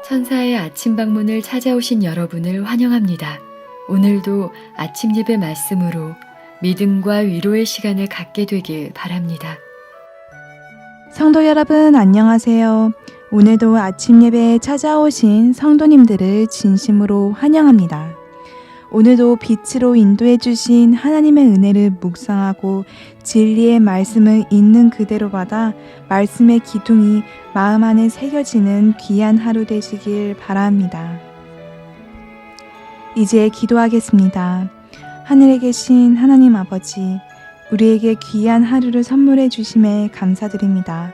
천사의 아침 방문을 찾아오신 여러분을 환영합니다. 오늘도 아침 예배 말씀으로 믿음과 위로의 시간을 갖게 되길 바랍니다. 성도 여러분 안녕하세요. 오늘도 아침 예배에 찾아오신 성도님들을 진심으로 환영합니다. 오늘도 빛으로 인도해 주신 하나님의 은혜를 묵상하고 진리의 말씀을 있는 그대로 받아 말씀의 기둥이 마음 안에 새겨지는 귀한 하루 되시길 바랍니다. 이제 기도하겠습니다. 하늘에 계신 하나님 아버지, 우리에게 귀한 하루를 선물해 주심에 감사드립니다.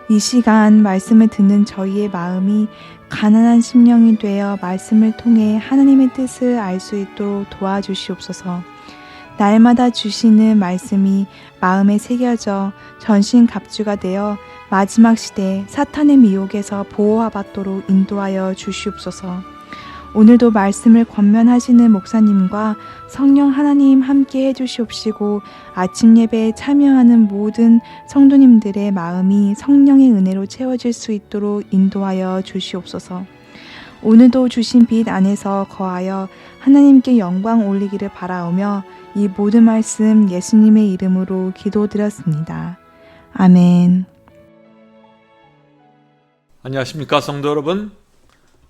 이 시간 말씀을 듣는 저희의 마음이 가난한 심령이 되어 말씀을 통해 하나님의 뜻을 알 수 있도록 도와주시옵소서. 날마다 주시는 말씀이 마음에 새겨져 전신갑주가 되어 마지막 시대 사탄의 미혹에서 보호받도록 인도하여 주시옵소서. 오늘도 말씀을 권면하시는 목사님과 성령 하나님 함께 해주시옵시고 아침 예배에 참여하는 모든 성도님들의 마음이 성령의 은혜로 채워질 수 있도록 인도하여 주시옵소서. 오늘도 주신 빛 안에서 거하여 하나님께 영광 올리기를 바라오며 이 모든 말씀 예수님의 이름으로 기도드렸습니다. 아멘. 안녕하십니까 성도 여러분.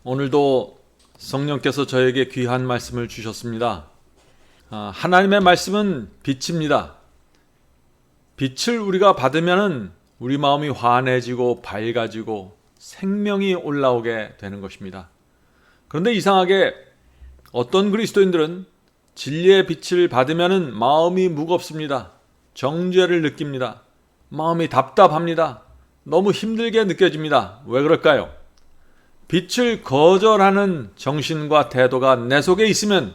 오늘도 성령께서 저에게 귀한 말씀을 주셨습니다. 하나님의 말씀은 빛입니다. 빛을 우리가 받으면 우리 마음이 환해지고 밝아지고 생명이 올라오게 되는 것입니다. 그런데 이상하게 어떤 그리스도인들은 진리의 빛을 받으면 마음이 무겁습니다. 정죄를 느낍니다. 마음이 답답합니다. 너무 힘들게 느껴집니다. 왜 그럴까요? 빛을 거절하는 정신과 태도가 내 속에 있으면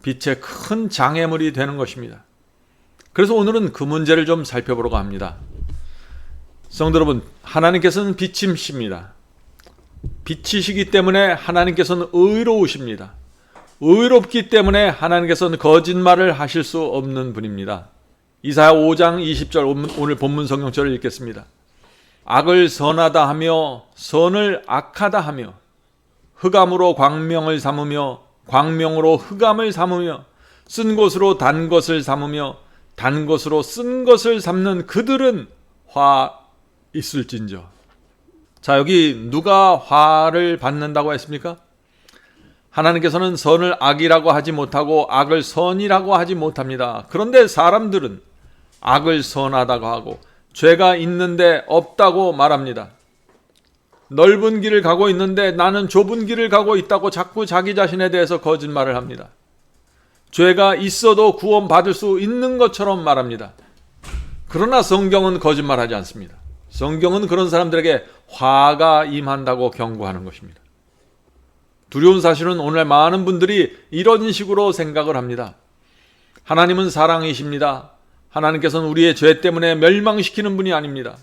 빛의 큰 장애물이 되는 것입니다. 그래서 오늘은 그 문제를 좀 살펴보려고 합니다. 성도 여러분, 하나님께서는 빛이십니다. 빛이시기 때문에 하나님께서는 의로우십니다. 의롭기 때문에 하나님께서는 거짓말을 하실 수 없는 분입니다. 이사야 5장 20절 오늘 본문 성경절을 읽겠습니다. 악을 선하다 하며 선을 악하다 하며 흑암으로 광명을 삼으며 광명으로 흑암을 삼으며 쓴 것으로 단 것을 삼으며 단 것으로 쓴 것을 삼는 그들은 화 있을진저. 자, 여기 누가 화를 받는다고 했습니까? 하나님께서는 선을 악이라고 하지 못하고 악을 선이라고 하지 못합니다. 그런데 사람들은 악을 선하다고 하고 죄가 있는데 없다고 말합니다. 넓은 길을 가고 있는데 나는 좁은 길을 가고 있다고 자꾸 자기 자신에 대해서 거짓말을 합니다. 죄가 있어도 구원받을 수 있는 것처럼 말합니다. 그러나 성경은 거짓말하지 않습니다. 성경은 그런 사람들에게 화가 임한다고 경고하는 것입니다. 두려운 사실은 오늘 많은 분들이 이런 식으로 생각을 합니다. 하나님은 사랑이십니다. 하나님께서는 우리의 죄 때문에 멸망시키는 분이 아닙니다.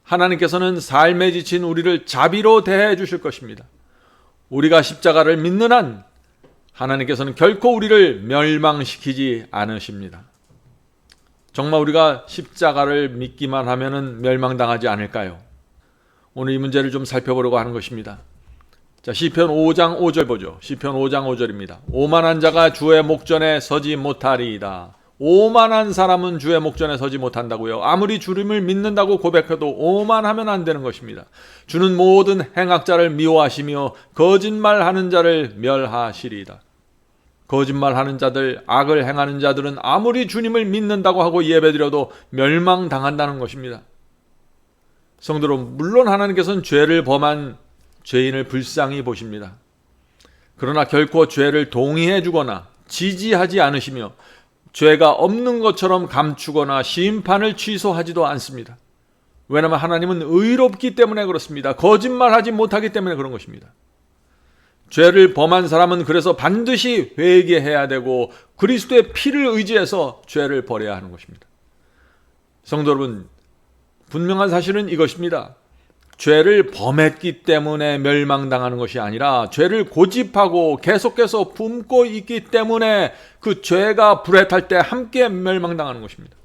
하나님께서는 삶에 지친 우리를 자비로 대해 주실 것입니다. 우리가 십자가를 믿는 한 하나님께서는 결코 우리를 멸망시키지 않으십니다. 정말 우리가 십자가를 믿기만 하면 멸망당하지 않을까요? 오늘 이 문제를 좀 살펴보려고 하는 것입니다. 자, 시편 5장 5절 보죠. 시편 5장 5절입니다. 오만한 자가 주의 목전에 서지 못하리이다. 오만한 사람은 주의 목전에 서지 못한다고요. 아무리 주님을 믿는다고 고백해도 오만하면 안 되는 것입니다. 주는 모든 행악자를 미워하시며 거짓말하는 자를 멸하시리이다. 거짓말하는 자들, 악을 행하는 자들은 아무리 주님을 믿는다고 하고 예배드려도 멸망당한다는 것입니다. 성도 여러분, 물론 하나님께서는 죄를 범한 죄인을 불쌍히 보십니다. 그러나 결코 죄를 동의해 주거나 지지하지 않으시며 죄가 없는 것처럼 감추거나 심판을 취소하지도 않습니다. 왜냐하면 하나님은 의롭기 때문에 그렇습니다. 거짓말하지 못하기 때문에 그런 것입니다. 죄를 범한 사람은 그래서 반드시 회개해야 되고 그리스도의 피를 의지해서 죄를 버려야 하는 것입니다. 성도 여러분, 분명한 사실은 이것입니다. 죄를 범했기 때문에 멸망당하는 것이 아니라 죄를 고집하고 계속해서 품고 있기 때문에 그 죄가 불에 탈 때 함께 멸망당하는 것입니다.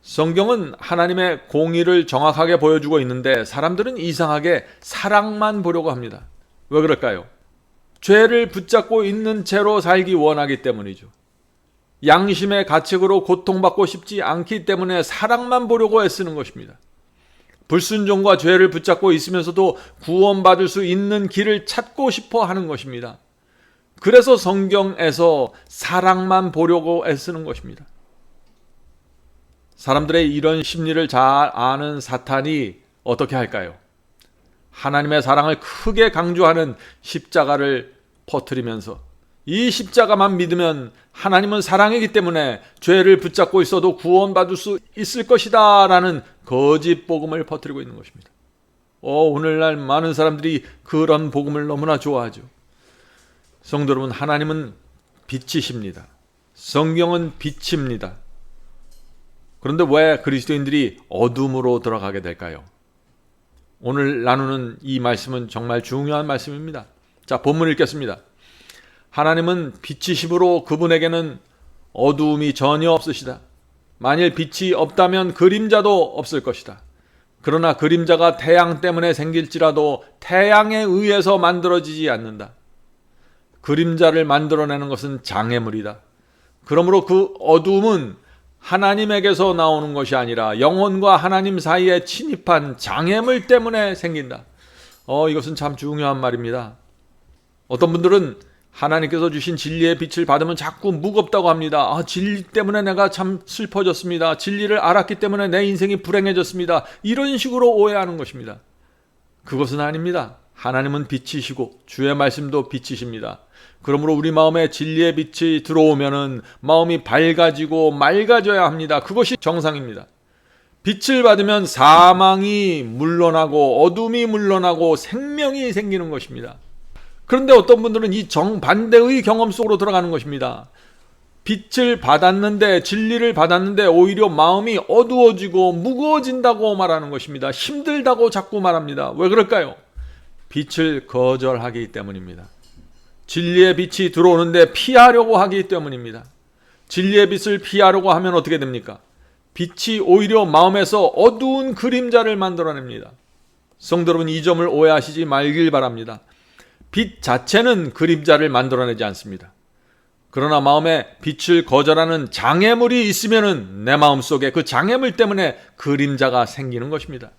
성경은 하나님의 공의를 정확하게 보여주고 있는데 사람들은 이상하게 사랑만 보려고 합니다. 왜 그럴까요? 죄를 붙잡고 있는 채로 살기 원하기 때문이죠. 양심의 가책으로 고통받고 싶지 않기 때문에 사랑만 보려고 애쓰는 것입니다. 불순종과 죄를 붙잡고 있으면서도 구원받을 수 있는 길을 찾고 싶어 하는 것입니다. 그래서 성경에서 사랑만 보려고 애쓰는 것입니다. 사람들의 이런 심리를 잘 아는 사탄이 어떻게 할까요? 하나님의 사랑을 크게 강조하는 십자가를 퍼뜨리면서 이 십자가만 믿으면 하나님은 사랑이기 때문에 죄를 붙잡고 있어도 구원받을 수 있을 것이다 라는 거짓 복음을 퍼뜨리고 있는 것입니다. 오늘날 많은 사람들이 그런 복음을 너무나 좋아하죠. 성도 여러분, 하나님은 빛이십니다. 성경은 빛입니다. 그런데 왜 그리스도인들이 어둠으로 들어가게 될까요? 오늘 나누는 이 말씀은 정말 중요한 말씀입니다. 자, 본문 읽겠습니다. 하나님은 빛이심으로 그분에게는 어두움이 전혀 없으시다. 만일 빛이 없다면 그림자도 없을 것이다. 그러나 그림자가 태양 때문에 생길지라도 태양에 의해서 만들어지지 않는다. 그림자를 만들어내는 것은 장애물이다. 그러므로 그 어두움은 하나님에게서 나오는 것이 아니라 영혼과 하나님 사이에 침입한 장애물 때문에 생긴다. 이것은 참 중요한 말입니다. 어떤 분들은 하나님께서 주신 진리의 빛을 받으면 자꾸 무겁다고 합니다. 진리 때문에 내가 참 슬퍼졌습니다. 진리를 알았기 때문에 내 인생이 불행해졌습니다. 이런 식으로 오해하는 것입니다. 그것은 아닙니다. 하나님은 빛이시고 주의 말씀도 빛이십니다. 그러므로 우리 마음에 진리의 빛이 들어오면은 마음이 밝아지고 맑아져야 합니다. 그것이 정상입니다. 빛을 받으면 사망이 물러나고 어둠이 물러나고 생명이 생기는 것입니다. 그런데 어떤 분들은 이 정반대의 경험 속으로 들어가는 것입니다. 빛을 받았는데, 진리를 받았는데 오히려 마음이 어두워지고 무거워진다고 말하는 것입니다. 힘들다고 자꾸 말합니다. 왜 그럴까요? 빛을 거절하기 때문입니다. 진리의 빛이 들어오는데 피하려고 하기 때문입니다. 진리의 빛을 피하려고 하면 어떻게 됩니까? 빛이 오히려 마음에서 어두운 그림자를 만들어냅니다. 성도 여러분, 이 점을 오해하시지 말길 바랍니다. 빛 자체는 그림자를 만들어내지 않습니다. 그러나 마음에 빛을 거절하는 장애물이 있으면은 내 마음속에 그 장애물 때문에 그림자가 생기는 것입니다.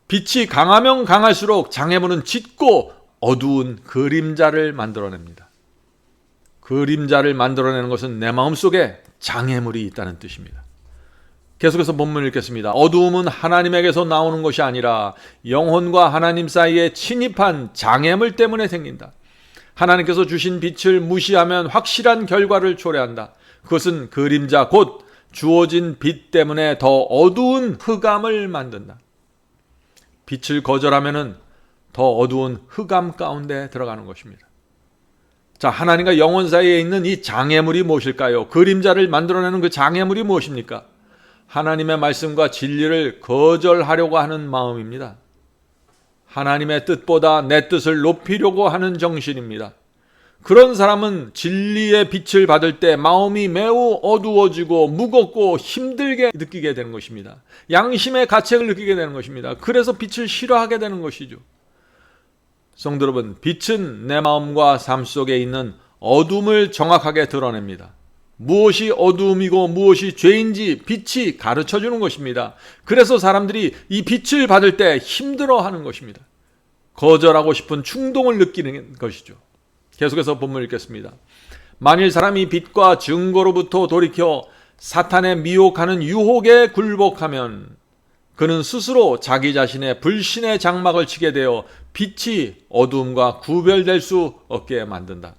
빛이 강하면 강할수록 장애물은 짙고 어두운 그림자를 만들어냅니다. 그림자를 만들어내는 것은 내 마음속에 장애물이 있다는 뜻입니다. 계속해서 본문을 읽겠습니다. 어두움은 하나님에게서 나오는 것이 아니라 영혼과 하나님 사이에 침입한 장애물 때문에 생긴다. 하나님께서 주신 빛을 무시하면 확실한 결과를 초래한다. 그것은 그림자 곧 주어진 빛 때문에 더 어두운 흑암을 만든다. 빛을 거절하면은 더 어두운 흑암 가운데 들어가는 것입니다. 자, 하나님과 영혼 사이에 있는 이 장애물이 무엇일까요? 그림자를 만들어내는 그 장애물이 무엇입니까? 하나님의 말씀과 진리를 거절하려고 하는 마음입니다. 하나님의 뜻보다 내 뜻을 높이려고 하는 정신입니다. 그런 사람은 진리의 빛을 받을 때 마음이 매우 어두워지고 무겁고 힘들게 느끼게 되는 것입니다. 양심의 가책을 느끼게 되는 것입니다. 그래서 빛을 싫어하게 되는 것이죠. 성도 여러분, 빛은 내 마음과 삶 속에 있는 어둠을 정확하게 드러냅니다. 무엇이 어두움이고 무엇이 죄인지 빛이 가르쳐주는 것입니다. 그래서 사람들이 이 빛을 받을 때 힘들어하는 것입니다. 거절하고 싶은 충동을 느끼는 것이죠. 계속해서 본문 읽겠습니다. 만일 사람이 빛과 증거로부터 돌이켜 사탄의 미혹하는 유혹에 굴복하면 그는 스스로 자기 자신의 불신의 장막을 치게 되어 빛이 어두움과 구별될 수 없게 만든다.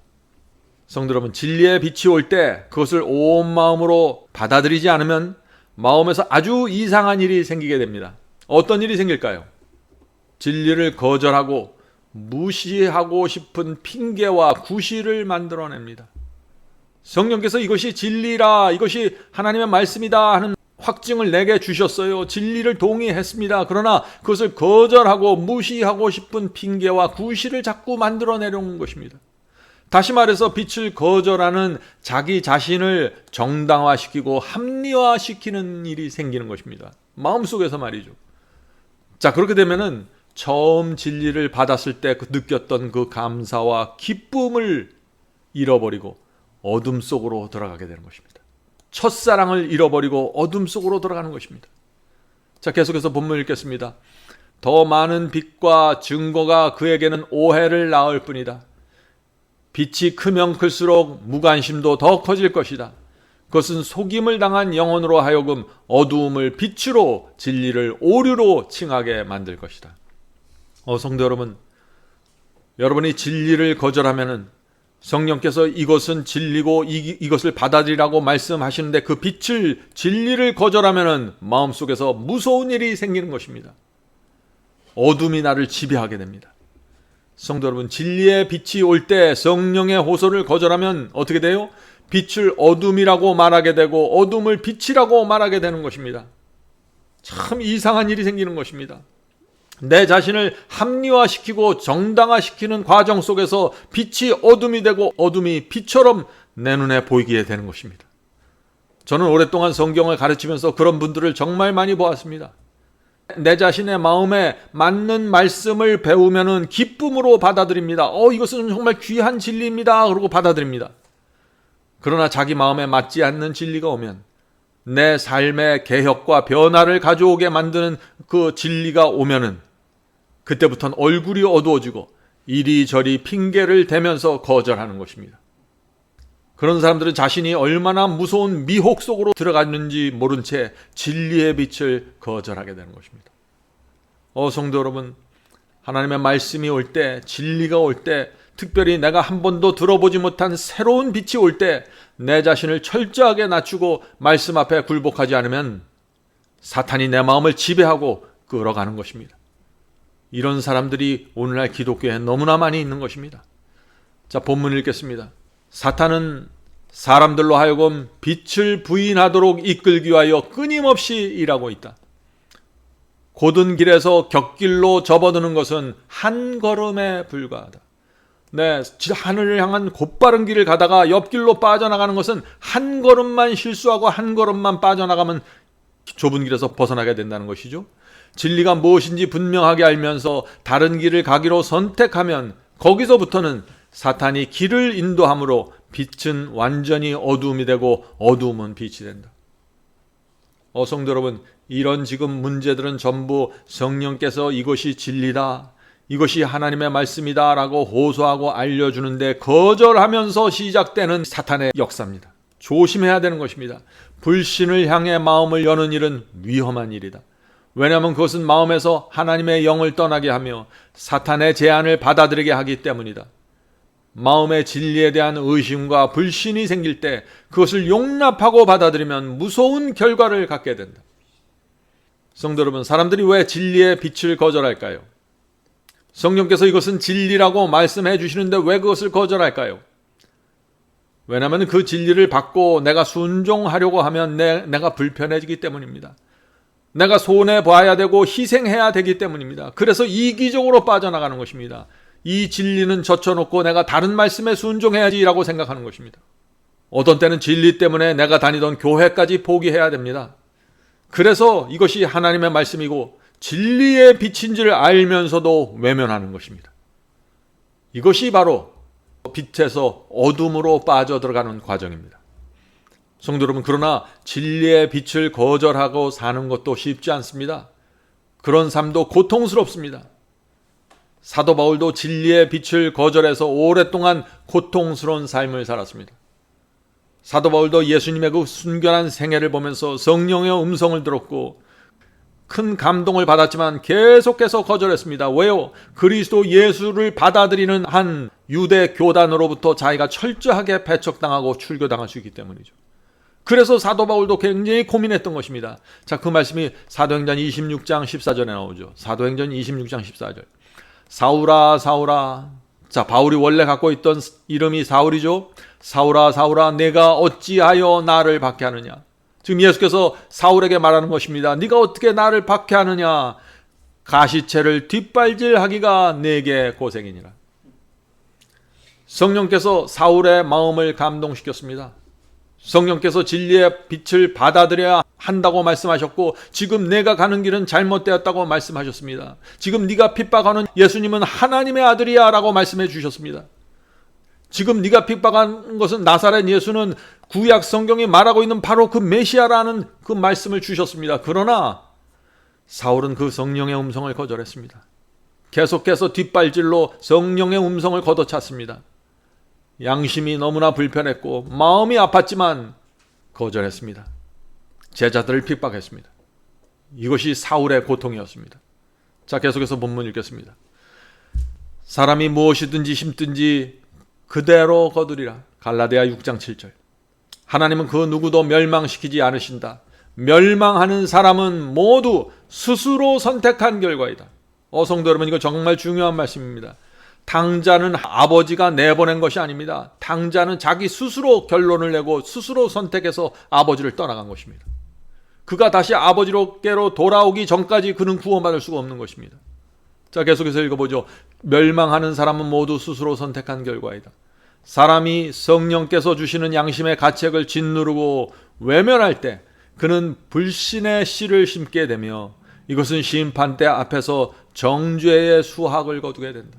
성도 여러분, 진리의 빛이 올 때 그것을 온 마음으로 받아들이지 않으면 마음에서 아주 이상한 일이 생기게 됩니다. 어떤 일이 생길까요? 진리를 거절하고 무시하고 싶은 핑계와 구실을 만들어냅니다. 성령께서 이것이 진리라, 이것이 하나님의 말씀이다 하는 확증을 내게 주셨어요. 진리를 동의했습니다. 그러나 그것을 거절하고 무시하고 싶은 핑계와 구실을 자꾸 만들어내려는 것입니다. 다시 말해서 빛을 거절하는 자기 자신을 정당화시키고 합리화시키는 일이 생기는 것입니다. 마음속에서 말이죠. 자, 그렇게 되면은 처음 진리를 받았을 때 느꼈던 그 감사와 기쁨을 잃어버리고 어둠 속으로 들어가게 되는 것입니다. 첫사랑을 잃어버리고 어둠 속으로 들어가는 것입니다. 자, 계속해서 본문 읽겠습니다. 더 많은 빛과 증거가 그에게는 오해를 낳을 뿐이다. 빛이 크면 클수록 무관심도 더 커질 것이다. 그것은 속임을 당한 영혼으로 하여금 어두움을 빛으로 진리를 오류로 칭하게 만들 것이다. 성도 여러분, 여러분이 진리를 거절하면은 성령께서 이것은 진리고 이것을 받아들이라고 말씀하시는데 그 빛을, 진리를 거절하면은 마음속에서 무서운 일이 생기는 것입니다. 어둠이 나를 지배하게 됩니다. 성도 여러분, 진리의 빛이 올 때 성령의 호소를 거절하면 어떻게 돼요? 빛을 어둠이라고 말하게 되고 어둠을 빛이라고 말하게 되는 것입니다. 참 이상한 일이 생기는 것입니다. 내 자신을 합리화시키고 정당화시키는 과정 속에서 빛이 어둠이 되고 어둠이 빛처럼 내 눈에 보이게 되는 것입니다. 저는 오랫동안 성경을 가르치면서 그런 분들을 정말 많이 보았습니다. 내 자신의 마음에 맞는 말씀을 배우면은 기쁨으로 받아들입니다. 이것은 정말 귀한 진리입니다. 그러고 받아들입니다. 그러나 자기 마음에 맞지 않는 진리가 오면, 내 삶의 개혁과 변화를 가져오게 만드는 그 진리가 오면은 그때부터는 얼굴이 어두워지고 이리저리 핑계를 대면서 거절하는 것입니다. 그런 사람들은 자신이 얼마나 무서운 미혹 속으로 들어갔는지 모른 채 진리의 빛을 거절하게 되는 것입니다. 성도 여러분, 하나님의 말씀이 올 때, 진리가 올 때, 특별히 내가 한 번도 들어보지 못한 새로운 빛이 올 때 내 자신을 철저하게 낮추고 말씀 앞에 굴복하지 않으면 사탄이 내 마음을 지배하고 끌어가는 것입니다. 이런 사람들이 오늘날 기독교에 너무나 많이 있는 것입니다. 자, 본문 읽겠습니다. 사탄은 사람들로 하여금 빛을 부인하도록 이끌기 위하여 끊임없이 일하고 있다. 곧은 길에서 곁길로 접어드는 것은 한 걸음에 불과하다. 네, 하늘을 향한 곧바른 길을 가다가 옆길로 빠져나가는 것은 한 걸음만 실수하고 한 걸음만 빠져나가면 좁은 길에서 벗어나게 된다는 것이죠. 진리가 무엇인지 분명하게 알면서 다른 길을 가기로 선택하면 거기서부터는 사탄이 길을 인도함으로 빛은 완전히 어두움이 되고 어두움은 빛이 된다. 성도 여러분, 이런 지금 문제들은 전부 성령께서 이것이 진리다, 이것이 하나님의 말씀이다 라고 호소하고 알려주는데 거절하면서 시작되는 사탄의 역사입니다. 조심해야 되는 것입니다. 불신을 향해 마음을 여는 일은 위험한 일이다. 왜냐하면 그것은 마음에서 하나님의 영을 떠나게 하며 사탄의 제안을 받아들이게 하기 때문이다. 마음의 진리에 대한 의심과 불신이 생길 때 그것을 용납하고 받아들이면 무서운 결과를 갖게 된다. 성도 여러분, 사람들이 왜 진리의 빛을 거절할까요? 성령께서 이것은 진리라고 말씀해 주시는데 왜 그것을 거절할까요? 왜냐하면 그 진리를 받고 내가 순종하려고 하면 내가 불편해지기 때문입니다. 내가 손해봐야 되고 희생해야 되기 때문입니다. 그래서 이기적으로 빠져나가는 것입니다. 이 진리는 젖혀놓고 내가 다른 말씀에 순종해야지라고 생각하는 것입니다. 어떤 때는 진리 때문에 내가 다니던 교회까지 포기해야 됩니다. 그래서 이것이 하나님의 말씀이고 진리의 빛인지를 알면서도 외면하는 것입니다. 이것이 바로 빛에서 어둠으로 빠져들어가는 과정입니다. 성도 여러분, 그러나 진리의 빛을 거절하고 사는 것도 쉽지 않습니다. 그런 삶도 고통스럽습니다. 사도 바울도 진리의 빛을 거절해서 오랫동안 고통스러운 삶을 살았습니다. 사도 바울도 예수님의 그 순결한 생애를 보면서 성령의 음성을 들었고 큰 감동을 받았지만 계속해서 거절했습니다. 왜요? 그리스도 예수를 받아들이는 한 유대 교단으로부터 자기가 철저하게 배척당하고 출교당할 수 있기 때문이죠. 그래서 사도 바울도 굉장히 고민했던 것입니다. 자, 그 말씀이 사도행전 26장 14절에 나오죠. 사도행전 26장 14절. 사울아, 사울아. 자, 바울이 원래 갖고 있던 이름이 사울이죠. 사울아, 사울아, 내가 어찌하여 나를 박해하느냐. 지금 예수께서 사울에게 말하는 것입니다. 네가 어떻게 나를 박해하느냐. 가시채를 뒷발질하기가 내게 고생이니라. 성령께서 사울의 마음을 감동시켰습니다. 성령께서 진리의 빛을 받아들여야 한다고 말씀하셨고 지금 내가 가는 길은 잘못되었다고 말씀하셨습니다. 지금 네가 핍박하는 예수님은 하나님의 아들이야 라고 말씀해 주셨습니다. 지금 네가 핍박한 것은 나사렛 예수는 구약 성경이 말하고 있는 바로 그 메시아라는 그 말씀을 주셨습니다. 그러나 사울은 그 성령의 음성을 거절했습니다. 계속해서 뒷발질로 성령의 음성을 걷어찼습니다. 양심이 너무나 불편했고 마음이 아팠지만 거절했습니다. 제자들을 핍박했습니다. 이것이 사울의 고통이었습니다. 자, 계속해서 본문 읽겠습니다. 사람이 무엇이든지 심든지 그대로 거두리라. 갈라디아 6장 7절. 하나님은 그 누구도 멸망시키지 않으신다. 멸망하는 사람은 모두 스스로 선택한 결과이다. 성도 여러분, 이거 정말 중요한 말씀입니다. 당자는 아버지가 내보낸 것이 아닙니다. 당자는 자기 스스로 결론을 내고 스스로 선택해서 아버지를 떠나간 것입니다. 그가 다시 아버지께로 돌아오기 전까지 그는 구원받을 수가 없는 것입니다. 자, 계속해서 읽어보죠. 멸망하는 사람은 모두 스스로 선택한 결과이다. 사람이 성령께서 주시는 양심의 가책을 짓누르고 외면할 때 그는 불신의 씨를 심게 되며 이것은 심판대 앞에서 정죄의 수학을 거두게 된다.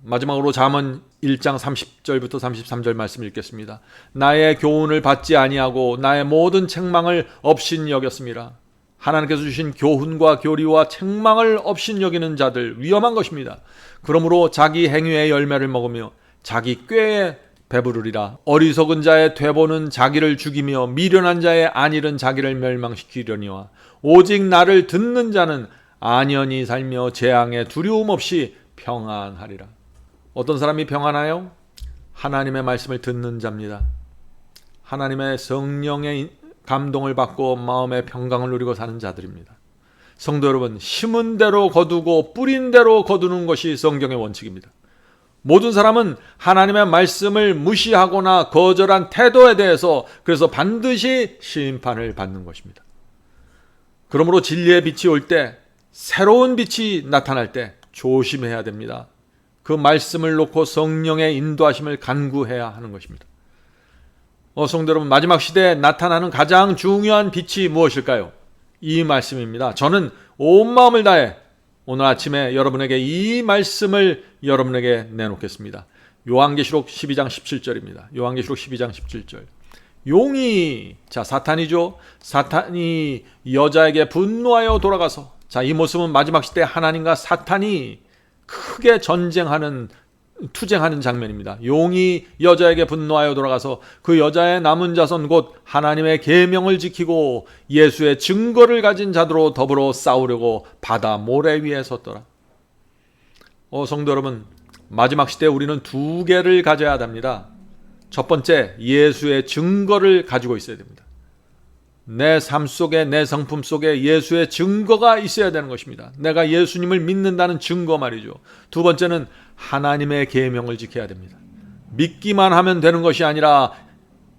마지막으로 잠언 1장 30절부터 33절 말씀 읽겠습니다. 나의 교훈을 받지 아니하고 나의 모든 책망을 업신 여겼습니다. 하나님께서 주신 교훈과 교리와 책망을 업신 여기는 자들 위험한 것입니다. 그러므로 자기 행위의 열매를 먹으며 자기 꾀에 배부르리라. 어리석은 자의 퇴보는 자기를 죽이며 미련한 자의 안일은 자기를 멸망시키려니와 오직 나를 듣는 자는 안연히 살며 재앙에 두려움 없이 평안하리라. 어떤 사람이 평안하여? 하나님의 말씀을 듣는 자입니다. 하나님의 성령의 감동을 받고 마음의 평강을 누리고 사는 자들입니다. 성도 여러분, 심은 대로 거두고 뿌린 대로 거두는 것이 성경의 원칙입니다. 모든 사람은 하나님의 말씀을 무시하거나 거절한 태도에 대해서 그래서 반드시 심판을 받는 것입니다. 그러므로 진리의 빛이 올 때, 새로운 빛이 나타날 때 조심해야 됩니다. 그 말씀을 놓고 성령의 인도하심을 간구해야 하는 것입니다. 성도 여러분, 마지막 시대에 나타나는 가장 중요한 빛이 무엇일까요? 이 말씀입니다. 저는 온 마음을 다해 오늘 아침에 여러분에게 이 말씀을 여러분에게 내놓겠습니다. 요한계시록 12장 17절입니다. 요한계시록 12장 17절. 용이, 자, 사탄이죠. 사탄이 여자에게 분노하여 돌아가서, 자, 이 모습은 마지막 시대 하나님과 사탄이 크게 투쟁하는 장면입니다. 용이 여자에게 분노하여 돌아가서 그 여자의 남은 자손 곧 하나님의 계명을 지키고 예수의 증거를 가진 자들로 더불어 싸우려고 바다 모래 위에 섰더라. 성도 여러분, 마지막 시대에 우리는 두 개를 가져야 합니다. 첫 번째, 예수의 증거를 가지고 있어야 됩니다. 내 삶 속에, 내 성품 속에 예수의 증거가 있어야 되는 것입니다. 내가 예수님을 믿는다는 증거 말이죠. 두 번째는 하나님의 계명을 지켜야 됩니다. 믿기만 하면 되는 것이 아니라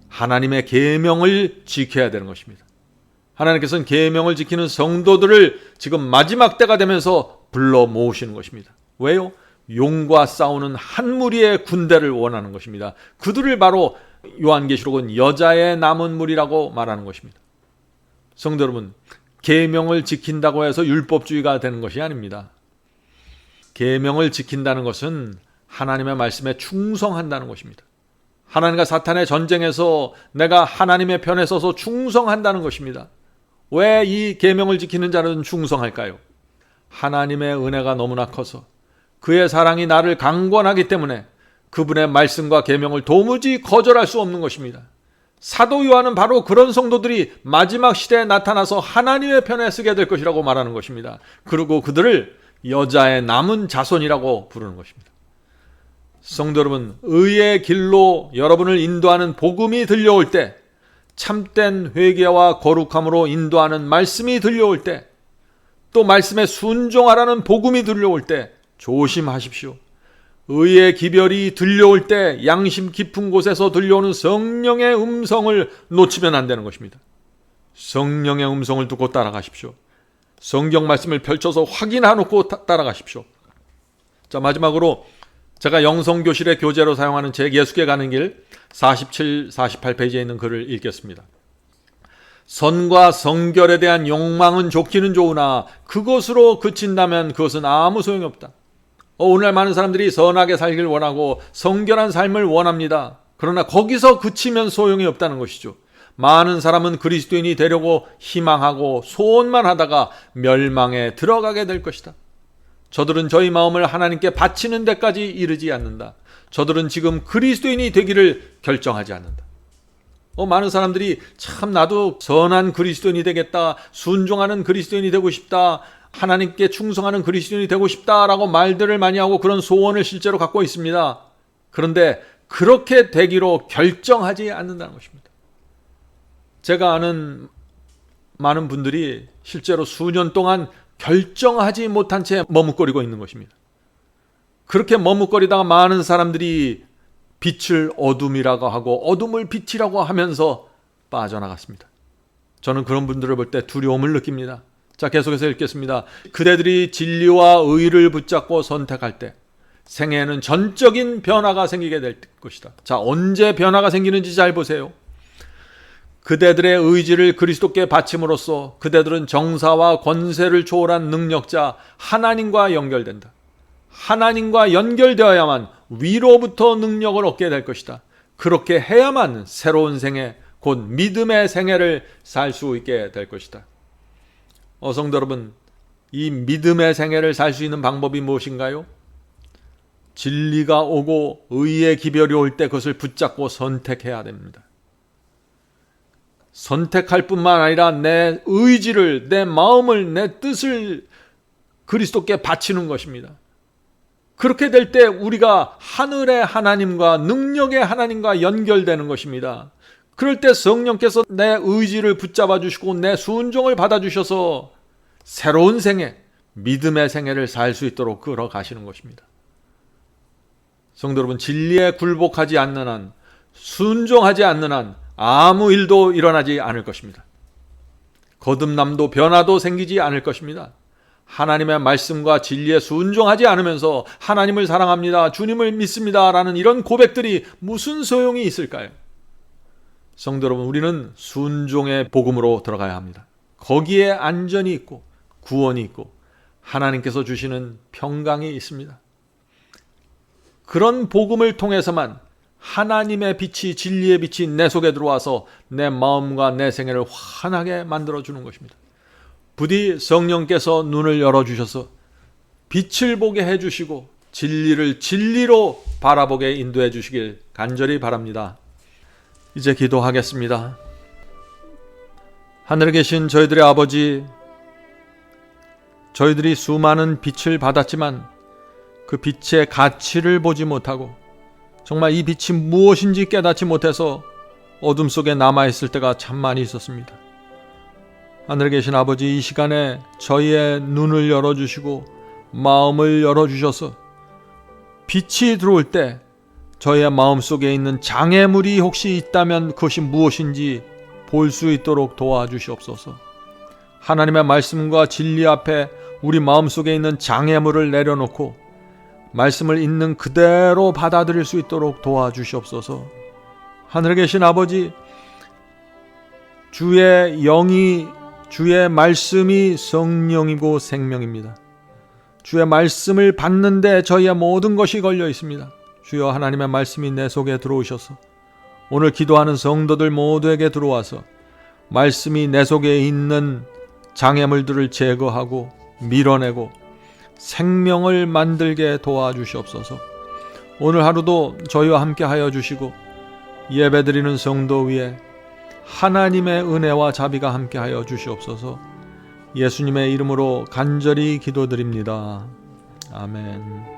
하나님의 계명을 지켜야 되는 것입니다. 하나님께서는 계명을 지키는 성도들을 지금 마지막 때가 되면서 불러 모으시는 것입니다. 왜요? 용과 싸우는 한 무리의 군대를 원하는 것입니다. 그들을 바로 요한계시록은 여자의 남은 무리라고 말하는 것입니다. 성도 여러분, 계명을 지킨다고 해서 율법주의가 되는 것이 아닙니다. 계명을 지킨다는 것은 하나님의 말씀에 충성한다는 것입니다. 하나님과 사탄의 전쟁에서 내가 하나님의 편에 서서 충성한다는 것입니다. 왜 이 계명을 지키는 자는 충성할까요? 하나님의 은혜가 너무나 커서 그의 사랑이 나를 강권하기 때문에 그분의 말씀과 계명을 도무지 거절할 수 없는 것입니다. 사도 요한은 바로 그런 성도들이 마지막 시대에 나타나서 하나님의 편에 서게 될 것이라고 말하는 것입니다. 그리고 그들을 여자의 남은 자손이라고 부르는 것입니다. 성도 여러분, 의의 길로 여러분을 인도하는 복음이 들려올 때, 참된 회개와 거룩함으로 인도하는 말씀이 들려올 때, 또 말씀에 순종하라는 복음이 들려올 때 조심하십시오. 의의 기별이 들려올 때 양심 깊은 곳에서 들려오는 성령의 음성을 놓치면 안 되는 것입니다. 성령의 음성을 듣고 따라가십시오. 성경 말씀을 펼쳐서 확인해놓고 따라가십시오. 자, 마지막으로 제가 영성교실의 교재로 사용하는 책 예수께 가는 길 47, 48페이지에 있는 글을 읽겠습니다. 선과 성결에 대한 욕망은 좋기는 좋으나 그것으로 그친다면 그것은 아무 소용이 없다. 오늘날 많은 사람들이 선하게 살길 원하고 성결한 삶을 원합니다. 그러나 거기서 그치면 소용이 없다는 것이죠. 많은 사람은 그리스도인이 되려고 희망하고 소원만 하다가 멸망에 들어가게 될 것이다. 저들은 저희 마음을 하나님께 바치는 데까지 이르지 않는다. 저들은 지금 그리스도인이 되기를 결정하지 않는다. 많은 사람들이 참 나도 선한 그리스도인이 되겠다, 순종하는 그리스도인이 되고 싶다, 하나님께 충성하는 그리스도인이 되고 싶다라고 말들을 많이 하고 그런 소원을 실제로 갖고 있습니다. 그런데 그렇게 되기로 결정하지 않는다는 것입니다. 제가 아는 많은 분들이 실제로 수년 동안 결정하지 못한 채 머뭇거리고 있는 것입니다. 그렇게 머뭇거리다가 많은 사람들이 빛을 어둠이라고 하고 어둠을 빛이라고 하면서 빠져나갔습니다. 저는 그런 분들을 볼 때 두려움을 느낍니다. 자, 계속해서 읽겠습니다. 그대들이 진리와 의를 붙잡고 선택할 때 생애에는 전적인 변화가 생기게 될 것이다. 자, 언제 변화가 생기는지 잘 보세요. 그대들의 의지를 그리스도께 바침으로써 그대들은 정사와 권세를 초월한 능력자 하나님과 연결된다. 하나님과 연결되어야만 위로부터 능력을 얻게 될 것이다. 그렇게 해야만 새로운 생애, 곧 믿음의 생애를 살 수 있게 될 것이다. 성도 여러분, 이 믿음의 생애를 살 수 있는 방법이 무엇인가요? 진리가 오고 의의 기별이 올 때 그것을 붙잡고 선택해야 됩니다. 선택할 뿐만 아니라 내 의지를, 내 마음을, 내 뜻을 그리스도께 바치는 것입니다. 그렇게 될 때 우리가 하늘의 하나님과 능력의 하나님과 연결되는 것입니다. 그럴 때 성령께서 내 의지를 붙잡아 주시고 내 순종을 받아 주셔서 새로운 생애, 믿음의 생애를 살 수 있도록 끌어가시는 것입니다. 성도 여러분, 진리에 굴복하지 않는 한, 순종하지 않는 한 아무 일도 일어나지 않을 것입니다. 거듭남도 변화도 생기지 않을 것입니다. 하나님의 말씀과 진리에 순종하지 않으면서 하나님을 사랑합니다, 주님을 믿습니다 라는 이런 고백들이 무슨 소용이 있을까요? 성도 여러분, 우리는 순종의 복음으로 들어가야 합니다. 거기에 안전이 있고 구원이 있고 하나님께서 주시는 평강이 있습니다. 그런 복음을 통해서만 하나님의 빛이, 진리의 빛이 내 속에 들어와서 내 마음과 내 생애를 환하게 만들어주는 것입니다. 부디 성령께서 눈을 열어주셔서 빛을 보게 해주시고 진리를 진리로 바라보게 인도해 주시길 간절히 바랍니다. 이제 기도하겠습니다. 하늘에 계신 저희들의 아버지, 저희들이 수많은 빛을 받았지만 그 빛의 가치를 보지 못하고 정말 이 빛이 무엇인지 깨닫지 못해서 어둠 속에 남아있을 때가 참 많이 있었습니다. 하늘에 계신 아버지, 이 시간에 저희의 눈을 열어주시고 마음을 열어주셔서 빛이 들어올 때 저희의 마음속에 있는 장애물이 혹시 있다면 그것이 무엇인지 볼 수 있도록 도와주시옵소서. 하나님의 말씀과 진리 앞에 우리 마음속에 있는 장애물을 내려놓고 말씀을 있는 그대로 받아들일 수 있도록 도와주시옵소서. 하늘에 계신 아버지, 주의 영이, 주의 말씀이 성령이고 생명입니다. 주의 말씀을 받는데 저희의 모든 것이 걸려 있습니다. 주여, 하나님의 말씀이 내 속에 들어오셔서 오늘 기도하는 성도들 모두에게 들어와서 말씀이 내 속에 있는 장애물들을 제거하고 밀어내고 생명을 만들게 도와주시옵소서. 오늘 하루도 저희와 함께 하여 주시고 예배드리는 성도 위에 하나님의 은혜와 자비가 함께 하여 주시옵소서. 예수님의 이름으로 간절히 기도드립니다. 아멘.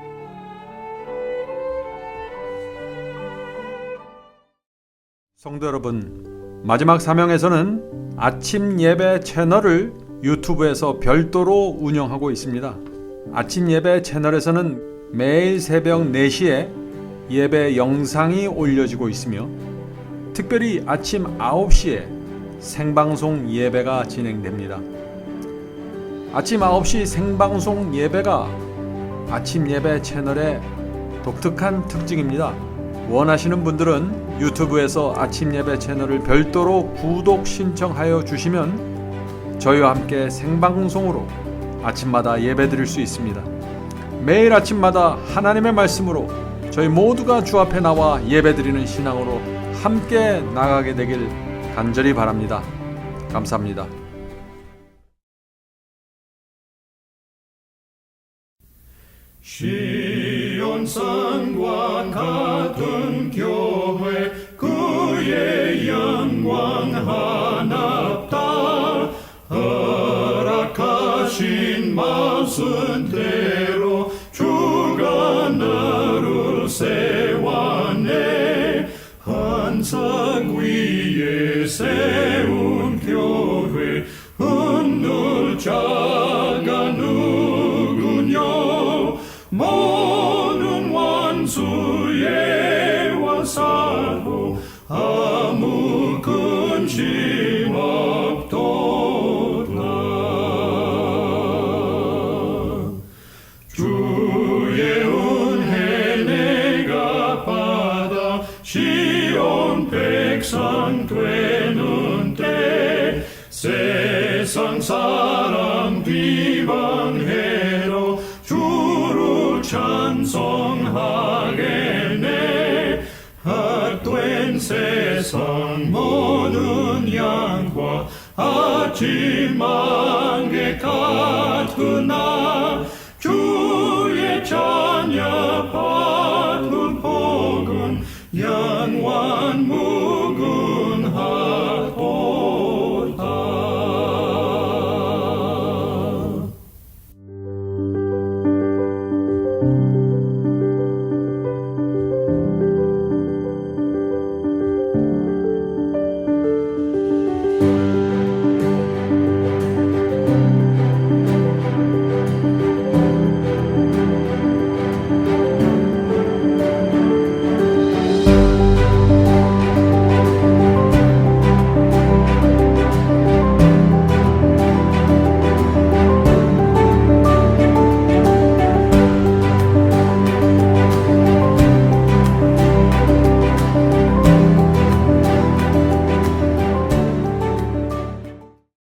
성도 여러분, 마지막 사명에서는 아침 예배 채널을 유튜브에서 별도로 운영하고 있습니다. 아침 예배 채널에서는 매일 새벽 4시에 예배 영상이 올려지고 있으며 특별히 아침 9시에 생방송 예배가 진행됩니다. 아침 9시 생방송 예배가 아침 예배 채널에 독특한 특징입니다. 원하시는 분들은 유튜브에서 아침 예배 채널을 별도로 구독 신청하여 주시면 저희와 함께 생방송으로 아침마다 예배 드릴 수 있습니다. 매일 아침마다 하나님의 말씀으로 저희 모두가 주 앞에 나와 예배 드리는 신앙으로 함께 나가게 되길 간절히 바랍니다. 감사합니다. 시온산과 같은 교회 그의 영광 하납다. 허락하신 말씀대로 주가 나를 세웠네. 한석 위에 세운 교회 흔들 자가 누구뇨. 모든 원수의 와사로 아무 근심 없도다. 주의 은혜 내가 받아 시온 백성 되는 때 세상 사람 비방해도 주를 찬송하겠네. 헛된 세상 모든 양과 아침 안개 같은